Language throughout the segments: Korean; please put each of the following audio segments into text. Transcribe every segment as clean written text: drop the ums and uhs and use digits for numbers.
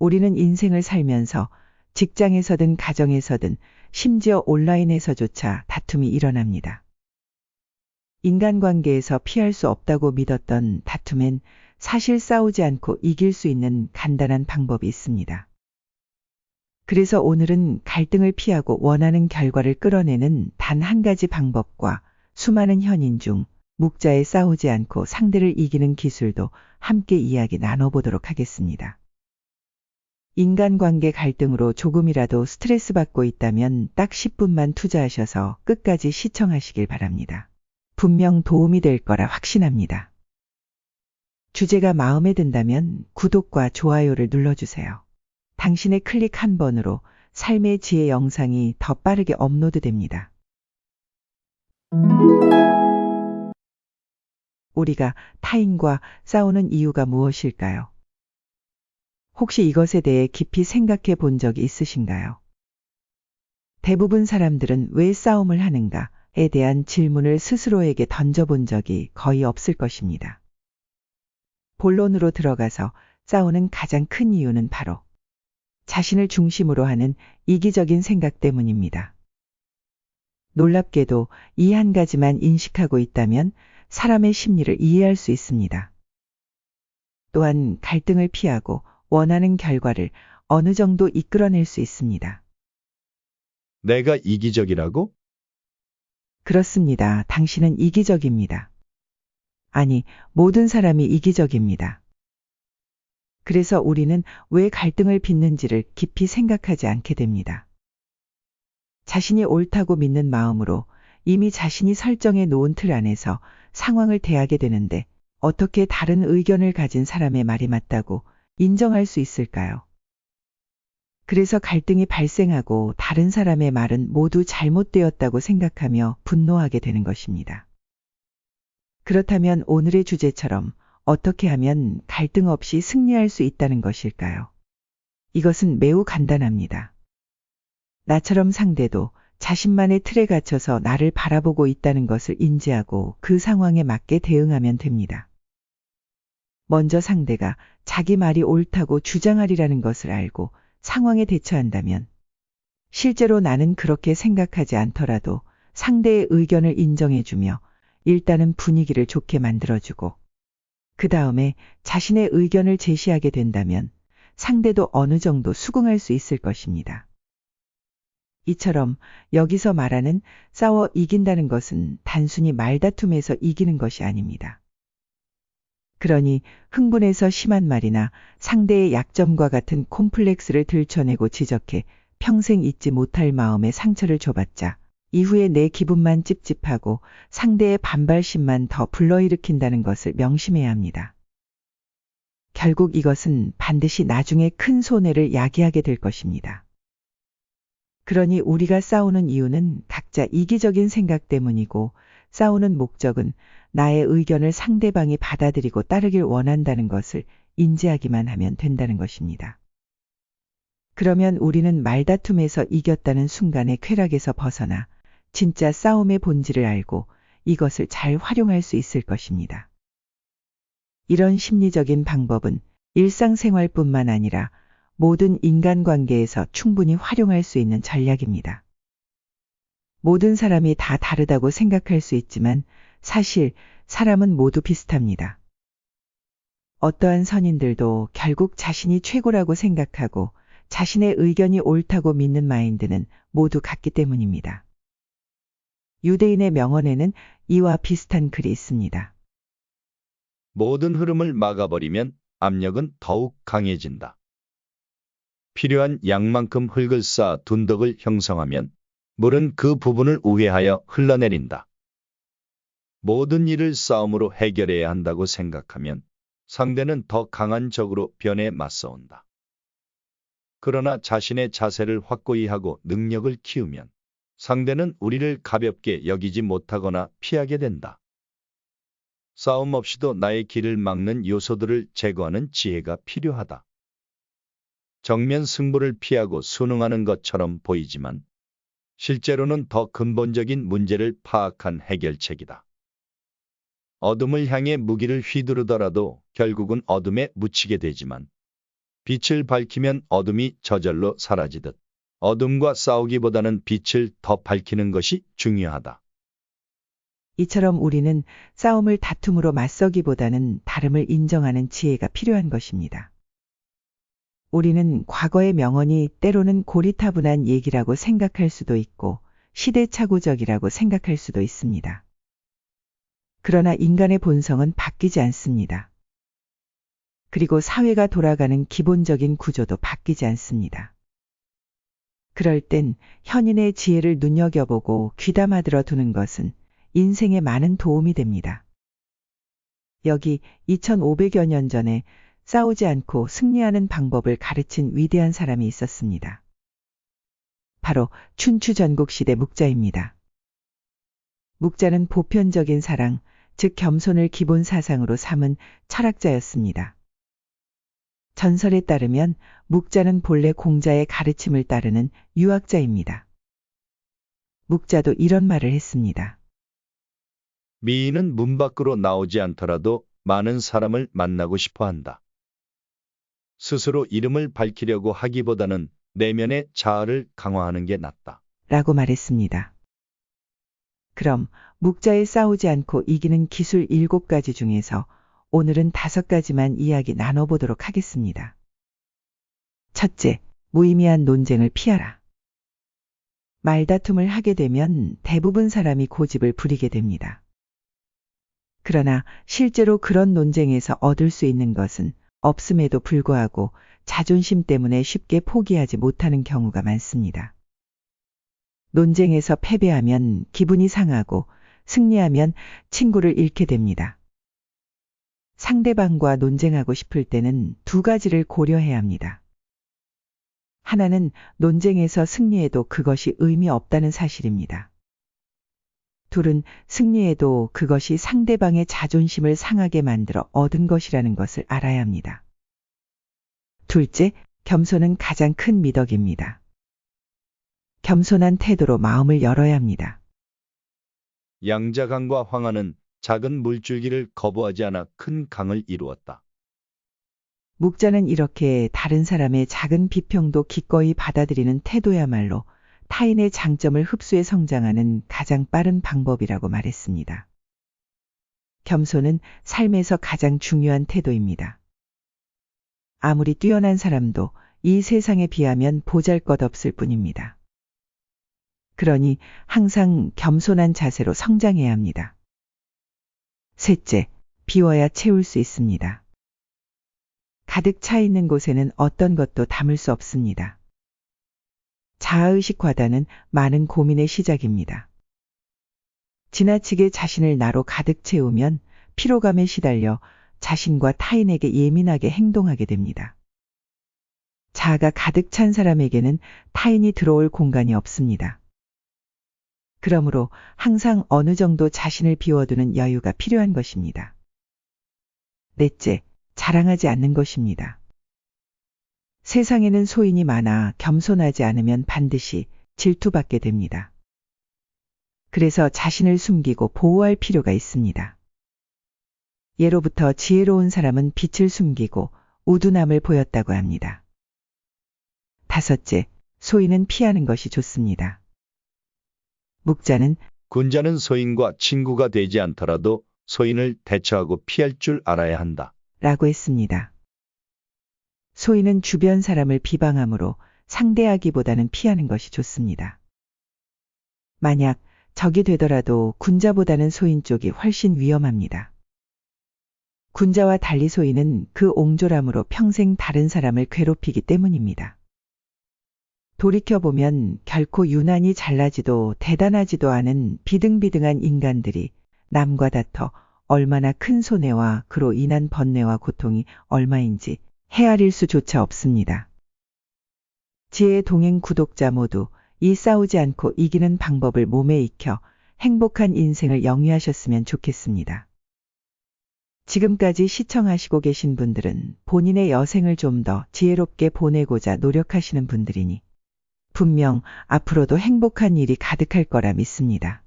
우리는 인생을 살면서 직장에서든 가정에서든 심지어 온라인에서조차 다툼이 일어납니다. 인간관계에서 피할 수 없다고 믿었던 다툼엔 사실 싸우지 않고 이길 수 있는 간단한 방법이 있습니다. 그래서 오늘은 갈등을 피하고 원하는 결과를 끌어내는 단 한 가지 방법과 수많은 현인 중 묵자에 싸우지 않고 상대를 이기는 기술도 함께 이야기 나눠보도록 하겠습니다. 인간관계 갈등으로 조금이라도 스트레스 받고 있다면 딱 10분만 투자하셔서 끝까지 시청하시길 바랍니다. 분명 도움이 될 거라 확신합니다. 주제가 마음에 든다면 구독과 좋아요를 눌러주세요. 당신의 클릭 한 번으로 삶의 지혜 영상이 더 빠르게 업로드됩니다. 우리가 타인과 싸우는 이유가 무엇일까요? 혹시 이것에 대해 깊이 생각해 본 적이 있으신가요? 대부분 사람들은 왜 싸움을 하는가에 대한 질문을 스스로에게 던져본 적이 거의 없을 것입니다. 본론으로 들어가서 싸우는 가장 큰 이유는 바로 자신을 중심으로 하는 이기적인 생각 때문입니다. 놀랍게도 이 한 가지만 인식하고 있다면 사람의 심리를 이해할 수 있습니다. 또한 갈등을 피하고 원하는 결과를 어느 정도 이끌어낼 수 있습니다. 내가 이기적이라고? 그렇습니다. 당신은 이기적입니다. 아니, 모든 사람이 이기적입니다. 그래서 우리는 왜 갈등을 빚는지를 깊이 생각하지 않게 됩니다. 자신이 옳다고 믿는 마음으로 이미 자신이 설정해 놓은 틀 안에서 상황을 대하게 되는데 어떻게 다른 의견을 가진 사람의 말이 맞다고 인정할 수 있을까요? 그래서 갈등이 발생하고 다른 사람의 말은 모두 잘못되었다고 생각하며 분노하게 되는 것입니다. 그렇다면 오늘의 주제처럼 어떻게 하면 갈등 없이 승리할 수 있다는 것일까요? 이것은 매우 간단합니다. 나처럼 상대도 자신만의 틀에 갇혀서 나를 바라보고 있다는 것을 인지하고 그 상황에 맞게 대응하면 됩니다. 먼저 상대가 자기 말이 옳다고 주장하리라는 것을 알고 상황에 대처한다면 실제로 나는 그렇게 생각하지 않더라도 상대의 의견을 인정해주며 일단은 분위기를 좋게 만들어주고 그 다음에 자신의 의견을 제시하게 된다면 상대도 어느 정도 수긍할 수 있을 것입니다. 이처럼 여기서 말하는 싸워 이긴다는 것은 단순히 말다툼에서 이기는 것이 아닙니다. 그러니 흥분해서 심한 말이나 상대의 약점과 같은 콤플렉스를 들춰내고 지적해 평생 잊지 못할 마음의 상처를 줘봤자 이후에 내 기분만 찝찝하고 상대의 반발심만 더 불러일으킨다는 것을 명심해야 합니다. 결국 이것은 반드시 나중에 큰 손해를 야기하게 될 것입니다. 그러니 우리가 싸우는 이유는 각자 이기적인 생각 때문이고 싸우는 목적은 나의 의견을 상대방이 받아들이고 따르길 원한다는 것을 인지하기만 하면 된다는 것입니다. 그러면 우리는 말다툼에서 이겼다는 순간의 쾌락에서 벗어나 진짜 싸움의 본질을 알고 이것을 잘 활용할 수 있을 것입니다. 이런 심리적인 방법은 일상생활뿐만 아니라 모든 인간관계에서 충분히 활용할 수 있는 전략입니다. 모든 사람이 다 다르다고 생각할 수 있지만 사실 사람은 모두 비슷합니다. 어떠한 선인들도 결국 자신이 최고라고 생각하고 자신의 의견이 옳다고 믿는 마인드는 모두 같기 때문입니다. 유대인의 명언에는 이와 비슷한 글이 있습니다. 모든 흐름을 막아버리면 압력은 더욱 강해진다. 필요한 양만큼 흙을 쌓아 둔덕을 형성하면 물은 그 부분을 우회하여 흘러내린다. 모든 일을 싸움으로 해결해야 한다고 생각하면 상대는 더 강한 적으로 변해 맞서온다. 그러나 자신의 자세를 확고히 하고 능력을 키우면 상대는 우리를 가볍게 여기지 못하거나 피하게 된다. 싸움 없이도 나의 길을 막는 요소들을 제거하는 지혜가 필요하다. 정면 승부를 피하고 순응하는 것처럼 보이지만 실제로는 더 근본적인 문제를 파악한 해결책이다. 어둠을 향해 무기를 휘두르더라도 결국은 어둠에 묻히게 되지만 빛을 밝히면 어둠이 저절로 사라지듯 어둠과 싸우기보다는 빛을 더 밝히는 것이 중요하다. 이처럼 우리는 싸움을 다툼으로 맞서기보다는 다름을 인정하는 지혜가 필요한 것입니다. 우리는 과거의 명언이 때로는 고리타분한 얘기라고 생각할 수도 있고 시대착오적이라고 생각할 수도 있습니다. 그러나 인간의 본성은 바뀌지 않습니다. 그리고 사회가 돌아가는 기본적인 구조도 바뀌지 않습니다. 그럴 땐 현인의 지혜를 눈여겨보고 귀담아 들어두는 것은 인생에 많은 도움이 됩니다. 여기 2500여 년 전에 싸우지 않고 승리하는 방법을 가르친 위대한 사람이 있었습니다. 바로 춘추 전국시대 묵자입니다. 묵자는 보편적인 사랑, 즉 겸손을 기본 사상으로 삼은 철학자였습니다. 전설에 따르면 묵자는 본래 공자의 가르침을 따르는 유학자입니다. 묵자도 이런 말을 했습니다. 미인은 문 밖으로 나오지 않더라도 많은 사람을 만나고 싶어 한다. 스스로 이름을 밝히려고 하기보다는 내면의 자아를 강화하는 게 낫다. 라고 말했습니다. 그럼 묵자의 싸우지 않고 이기는 기술 7가지 중에서 오늘은 5가지만 이야기 나눠보도록 하겠습니다. 첫째, 무의미한 논쟁을 피하라. 말다툼을 하게 되면 대부분 사람이 고집을 부리게 됩니다. 그러나 실제로 그런 논쟁에서 얻을 수 있는 것은 없음에도 불구하고 자존심 때문에 쉽게 포기하지 못하는 경우가 많습니다. 논쟁에서 패배하면 기분이 상하고 승리하면 친구를 잃게 됩니다. 상대방과 논쟁하고 싶을 때는 2가지를 고려해야 합니다. 하나는 논쟁에서 승리해도 그것이 의미 없다는 사실입니다. 둘은 승리해도 그것이 상대방의 자존심을 상하게 만들어 얻은 것이라는 것을 알아야 합니다. 둘째, 겸손은 가장 큰 미덕입니다. 겸손한 태도로 마음을 열어야 합니다. 양자강과 황하는 작은 물줄기를 거부하지 않아 큰 강을 이루었다. 묵자는 이렇게 다른 사람의 작은 비평도 기꺼이 받아들이는 태도야말로 타인의 장점을 흡수해 성장하는 가장 빠른 방법이라고 말했습니다. 겸손은 삶에서 가장 중요한 태도입니다. 아무리 뛰어난 사람도 이 세상에 비하면 보잘것없을 뿐입니다. 그러니 항상 겸손한 자세로 성장해야 합니다. 셋째, 비워야 채울 수 있습니다. 가득 차 있는 곳에는 어떤 것도 담을 수 없습니다. 자아의식 과다는 많은 고민의 시작입니다. 지나치게 자신을 나로 가득 채우면 피로감에 시달려 자신과 타인에게 예민하게 행동하게 됩니다. 자아가 가득 찬 사람에게는 타인이 들어올 공간이 없습니다. 그러므로 항상 어느 정도 자신을 비워두는 여유가 필요한 것입니다. 넷째, 자랑하지 않는 것입니다. 세상에는 소인이 많아 겸손하지 않으면 반드시 질투받게 됩니다. 그래서 자신을 숨기고 보호할 필요가 있습니다. 예로부터 지혜로운 사람은 빛을 숨기고 우둔함을 보였다고 합니다. 다섯째, 소인은 피하는 것이 좋습니다. 묵자는 군자는 소인과 친구가 되지 않더라도 소인을 대처하고 피할 줄 알아야 한다. 라고 했습니다. 소인은 주변 사람을 비방함으로 상대하기보다는 피하는 것이 좋습니다. 만약 적이 되더라도 군자보다는 소인 쪽이 훨씬 위험합니다. 군자와 달리 소인은 그 옹졸함으로 평생 다른 사람을 괴롭히기 때문입니다. 돌이켜보면 결코 유난히 잘나지도 대단하지도 않은 비등비등한 인간들이 남과 다퉈 얼마나 큰 손해와 그로 인한 번뇌와 고통이 얼마인지 헤아릴 수조차 없습니다. 지혜의 동행 구독자 모두 이 싸우지 않고 이기는 방법을 몸에 익혀 행복한 인생을 영위하셨으면 좋겠습니다. 지금까지 시청하시고 계신 분들은 본인의 여생을 좀 더 지혜롭게 보내고자 노력하시는 분들이니 분명 앞으로도 행복한 일이 가득할 거라 믿습니다.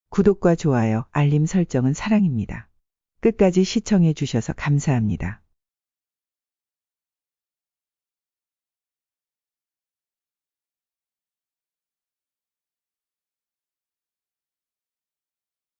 구독과 좋아요, 알림 설정은 사랑입니다. 끝까지 시청해 주셔서 감사합니다.